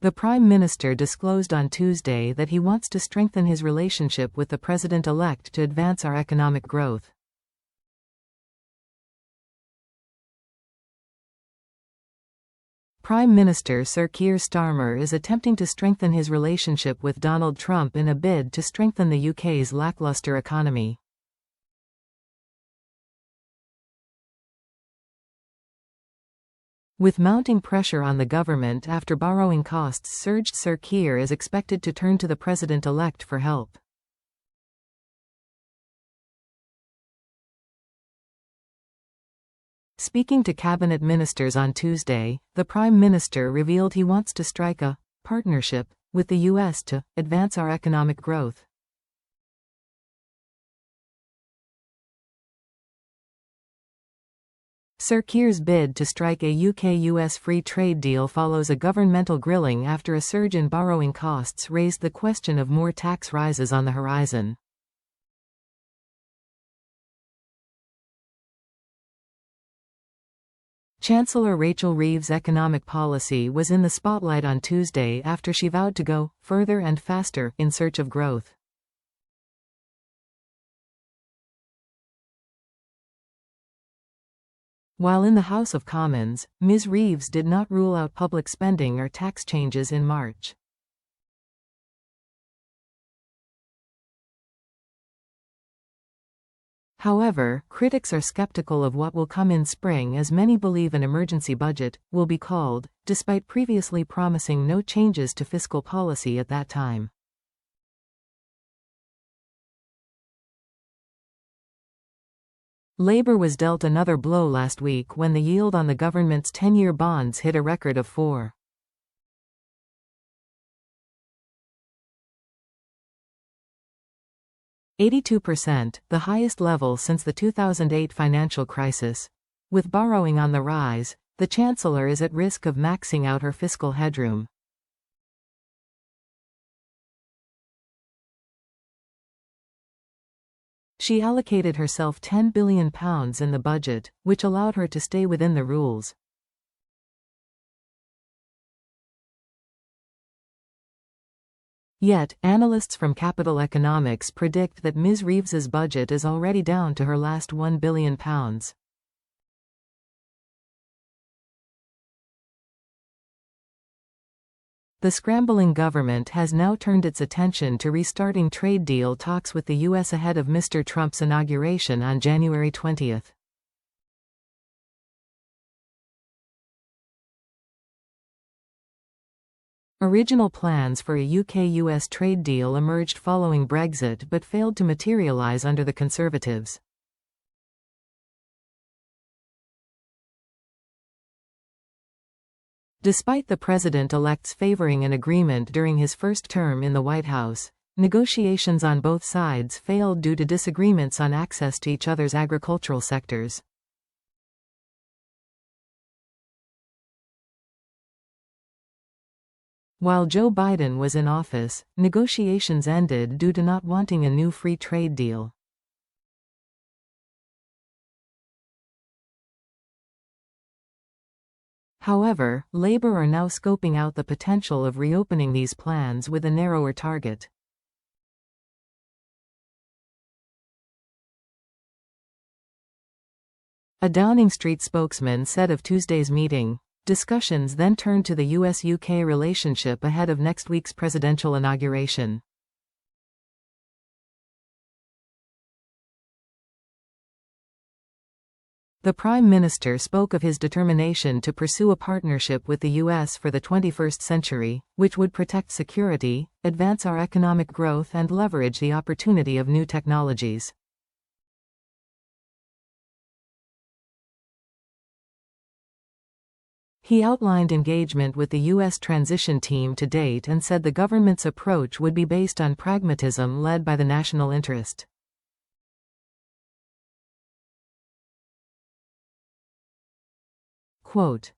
The Prime Minister disclosed on Tuesday that he wants to strengthen his relationship with the President-elect to advance our economic growth. Prime Minister Sir Keir Starmer is attempting to strengthen his relationship with Donald Trump in a bid to strengthen the UK's lacklustre economy. With mounting pressure on the government after borrowing costs surged, Sir Keir is expected to turn to the President-elect for help. Speaking to cabinet ministers on Tuesday, the Prime Minister revealed he wants to strike a partnership with the US to advance our economic growth. Sir Keir's bid to strike a UK-US free trade deal follows a governmental grilling after a surge in borrowing costs raised the question of more tax rises on the horizon. Chancellor Rachel Reeves' economic policy was in the spotlight on Tuesday after she vowed to go further and faster in search of growth. While in the House of Commons, Ms. Reeves did not rule out public spending or tax changes in March. However, critics are skeptical of what will come in spring, as many believe an emergency budget will be called, despite previously promising no changes to fiscal policy at that time. Labour was dealt another blow last week when the yield on the government's 10-year bonds hit a record of 4.82%, the highest level since the 2008 financial crisis. With borrowing on the rise, the Chancellor is at risk of maxing out her fiscal headroom. She allocated herself £10 billion in the budget, which allowed her to stay within the rules. Yet, analysts from Capital Economics predict that Ms. Reeves's budget is already down to her last £1 billion. The scrambling government has now turned its attention to restarting trade deal talks with the US ahead of Mr. Trump's inauguration on January 20. Original plans for a UK-US trade deal emerged following Brexit but failed to materialize under the Conservatives. Despite the president-elect's favoring an agreement during his first term in the White House, negotiations on both sides failed due to disagreements on access to each other's agricultural sectors. While Joe Biden was in office, negotiations ended due to not wanting a new free trade deal. However, Labour are now scoping out the potential of reopening these plans with a narrower target. A Downing Street spokesman said of Tuesday's meeting, discussions then turned to the US-UK relationship ahead of next week's presidential inauguration. The Prime Minister spoke of his determination to pursue a partnership with the US for the 21st century, which would protect security, advance our economic growth and leverage the opportunity of new technologies. He outlined engagement with the U.S. transition team to date and said the government's approach would be based on pragmatism led by the national interest. Quote,